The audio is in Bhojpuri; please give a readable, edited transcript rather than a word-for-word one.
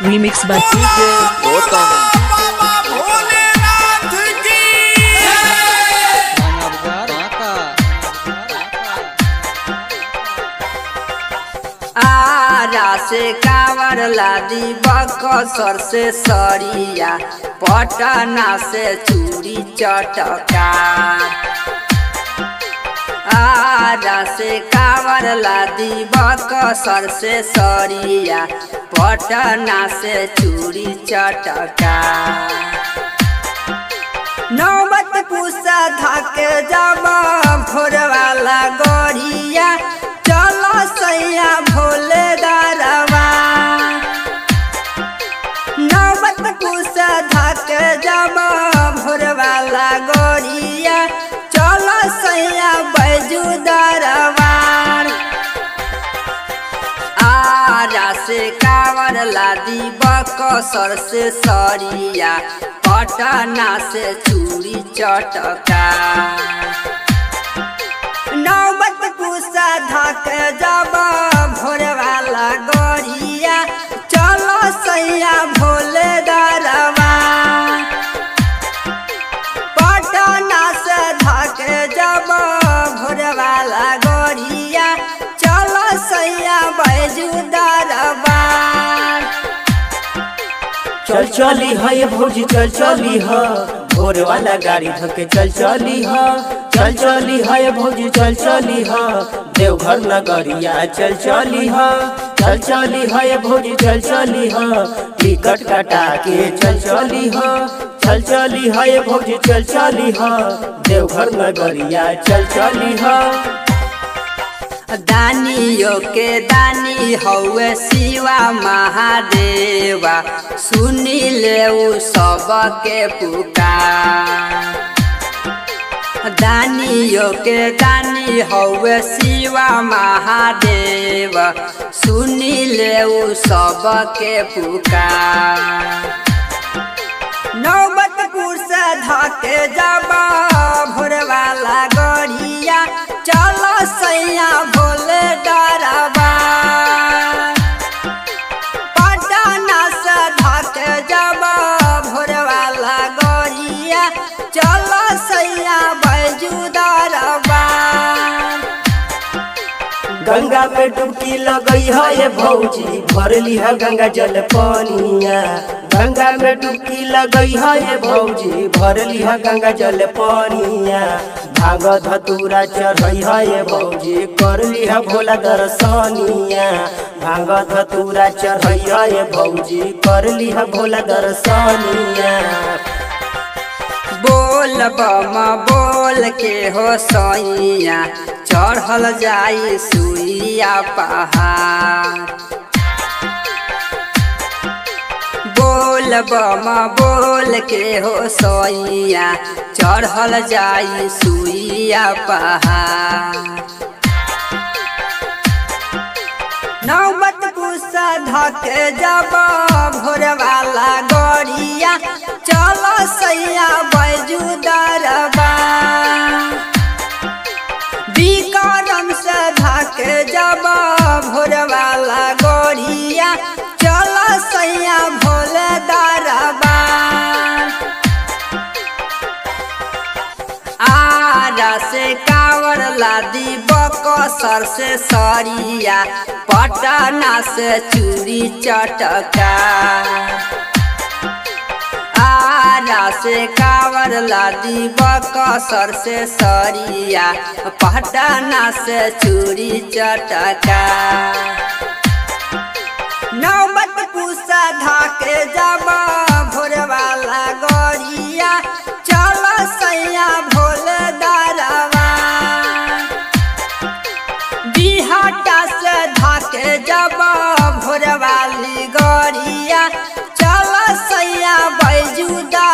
Remix by DJ Gautam। Ara से कांवर लादी बक्सर से सरिया, पटना से चूड़ी चटकार। आरा से कांवर लादी बक्सर से सरिया, पटना से चूड़ी चटकार। नौबत पूसा धाके जब भोर वाला गड़िया, चलो सैया भोले दारवा। नौबत पूसा धाके जब भोर वाला गड़िया, चलो सैया बैजू दरबार। आरा से कांवर लादी बक्सर से सरिया, पटना से चूड़ी चटकार। नौबत पूसा धाक जब भोर वाला गड़िया, चलो सैया भोले दरवा। पटना से धाक जब भोर वाला गड़िया, चलो सैया बैजू दरबार। चल चली है ये भौजी चल चली है, भोर वाला गाड़ी धके चल चली है। चल चली है ये भौजी चल चली है, देवघर नगरिया चल चली है। चल चली है ये भौजी चल चली है, टिकट कटा के चल चली है। चल चली है ये भौजी चल चली है, देवघर नगरिया चल चली है। दानियों के दानी हौवे शिवा महादेवा, सुनी ले उ सबके पुकार। दानियों के दानी हौवे शिवा महादेवा, सुनी ले उ सबके पुकार। नौबतपुर से धाके जाबा भोर वाला गड़िया, चलो सैया भोले दरबा। पटना से धाके जाबा भोर वाला गड़िया, चलो सैया बैजू दरबा। गंगा में डुबकी लगई है ये भौजी, भरली है गंगा जल पानिया। गंगा में डुबकी लगई है ये भौजी, भरली है गंगा जल पानिया। भांग धतूरा चढ़ई है ये भौजी, करली है भोला दर्शनिया। भांग धतूरा चढ़ई है ये भौजी, करली है भोला दर्शनिया। बोल बम बोल के हो सैया, चढ़ल जाई सुइया पहाड़। बोल बम बोल के हो सैया, चढ़ल जाई सुइया पहाड़। नौबत पूसा धके जब भोर वाला गड़िया, चलो सैया बैजू दरबा। विक्रम से धके जब भोर वाला गड़िया, चलो सैया भोले दरबा। आरा से कांवर लादी बक्सर से सरिया, पटना से चूड़ी चटकार। आरा से कांवर लादी बक्सर से सरिया, पटना से चूड़ी चटकार। नौबत पूसा धाके जब भोर वाला गड़िया, चलो सैया भोले दरवा। बिहाटा से धाके जब भोर वाली गड़िया, चलो सैया बैजू दरबा।